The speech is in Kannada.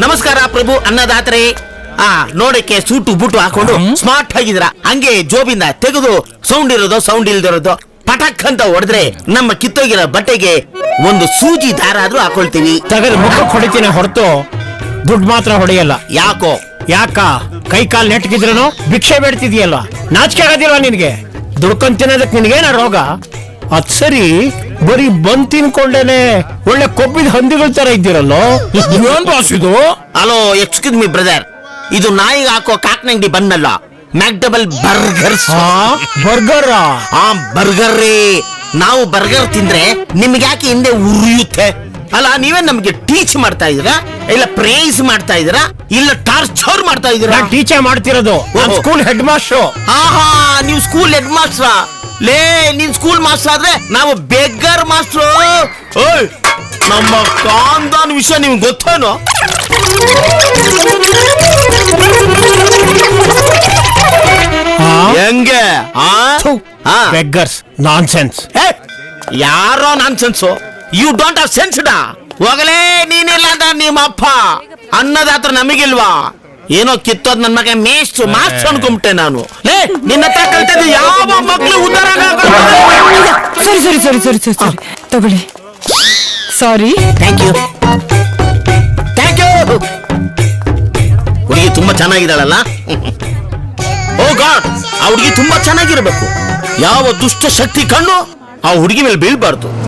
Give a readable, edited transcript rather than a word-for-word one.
ನಮಸ್ಕಾರ ಪ್ರಭು ಅನ್ನದಾತ್ರೆ. ನೋಡಕ್ಕೆ ಸೂಟು ಬೂಟು ಹಾಕೊಂಡು ಸ್ಮಾರ್ಟ್ ಆಗಿದ್ರ, ಹಂಗೆ ಜೋಬಿಂದ ತೆಗೆದು ಸೌಂಡ್ ಇರೋದು ಸೌಂಡ್ ಇಲ್ದಿರೋದು ಪಟಕ್ ಅಂತ ಹೊಡೆದ್ರೆ ನಮ್ಮ ಕಿತ್ತೋಗಿರೋ ಬಟ್ಟೆಗೆ ಒಂದು ಸೂಜಿ ದಾರ ಆದ್ರೂ ಹಾಕೊಳ್ತೀವಿ. ತಗದು ಮುಖಕ್ಕೆ ಹೊಡಿತೀನಿ ಹೊರತು ದುಡ್ಡು ಮಾತ್ರ ಹೊಡೆಯಲ್ಲ. ಯಾಕೋ? ಯಾಕ ಕೈ ಕಾಲ್ ನೆಟ್ಗಿದ್ರೂ ಭಿಕ್ಷೆ ಬೇಡ್ತಿದ್ಯಲ್ಲ, ನಾಚಿಕೆ ಆಗೋದಿಲ್ವಾ ನಿನ್ಗೆ? ದುಡ್ಕೊಂಡ್ ತಿನ್ನೋದಕ್ ನಿನ್ಗೇನ ರೋಗ? ಅದ್ ಸರಿ, ಬರೀ ಬಂದ್ ತಿನ್ಕೊಂಡೇನೆ ಒಳ್ಳೆ ಕೊಬ್ಬಿದ ಹಂದಿಗಳ ತರ ಇದ್ದೀರಲ್ಲೋ, ಏನ್ ಬಾಸ್ ಇದು? ಹಲೋ, ಎಕ್ಸ್ಕ್ಯೂಸ್ ಮಿ ಬ್ರದರ್, ಇದು ನಾಯಿಗೆ ಹಾಕೋ ಕಾಕ್ನಂಗಡಿ ಬನ್ನಲ್ಲ, ಮ್ಯಾಕ್ಡಬಲ್ ಬರ್ಗರ್ಸ್. ಬರ್ಗರ್? ಬರ್ಗರ್ ರೀ. ನಾವು ಬರ್ಗರ್ ತಿಂದ್ರೆ ನಿಮ್ಗೆ ಯಾಕೆ ಹಿಂದೆ ಉರಿಯುತ್ತೆ? ಅಲ್ಲ, ನೀವೇ ನಮ್ಗೆ ಟೀಚ್ ಮಾಡ್ತಾ ಇದೀರಾ, ಇಲ್ಲ ಪ್ರೈಸ್ ಮಾಡ್ತಾ ಇದೀರಾ, ಇಲ್ಲ ಟಾರ್ಚರ್ ಮಾಡ್ತಾ ಇದೀರಾ? ಟೀಚರ್ ಮಾಡ್ತಿರೋದು ಸ್ಕೂಲ್ ಹೆಡ್ ಮಾಸ್ಟರ್. ನೀವು ಸ್ಕೂಲ್ ಹೆಡ್ ಮಾಸ್ಟರ್? ಲೇ, ನೀನ್ ಸ್ಕೂಲ್ ಮಾಸ್ಟರ್ ಆದ್ರೆ ನಾವು ಬೆಗ್ಗರ್ ಮಾಸ್ಟರ್. ನಮ್ಮ ಕಾಂದಾನ್ ವಿಷಯ ನಿಮ್ಗೆ ಗೊತ್ತೇನೋ? ಹೆಂಗೆ? Beggars nonsense. ಯಾರೋ ನಾನ್ಸೆನ್ಸು? ಯು ಡೋಂಟ್ ಹ್ಯಾವ್ ಸೆನ್ಸ್ ಡಾ. ಹೋಗಲೇ, ನೀನಿಲ್ಲ ಅಂದ್ರೆ ನಿಮ್ಮ ಅಪ್ಪ ಅನ್ನದಾತ್ರ ನಮಗಿಲ್ವಾ? ಏನೋ ಕಿತ್ತೋದ್ ನನ್ ಮಗ ಮೇಸ್ಟ್ ಮಾಸ್ಟರ್ ಅನ್ಕೊಂಬಿಟ್ಟೆ ನಾನು. ಲೇ, ನಿನ್ನ ಹತ್ರ ಕಲ್ತದ್ದು ಯಾವ ಮಕ್ಳು ಉದ್ದಾರ? ಸರಿ ಸರಿ ಸರಿ ಸರಿ ಸರಿ ಸರಿ ತಗೊಳ್ಳಿ. Sorry. Thank you, thank you. ಹುಡುಗಿ ತುಂಬಾ ಚೆನ್ನಾಗಿದ್ದಾಳಲ್ಲ. ಓ ಗಾಡ್, ಆ ಹುಡುಗಿ ತುಂಬಾ ಚೆನ್ನಾಗಿರ್ಬೇಕು. ಯಾವ ದುಷ್ಟ ಶಕ್ತಿ ಕಣ್ಣು ಆ ಹುಡುಗಿ ಮೇಲೆ ಬೀಳ್ಬಾರ್ದು.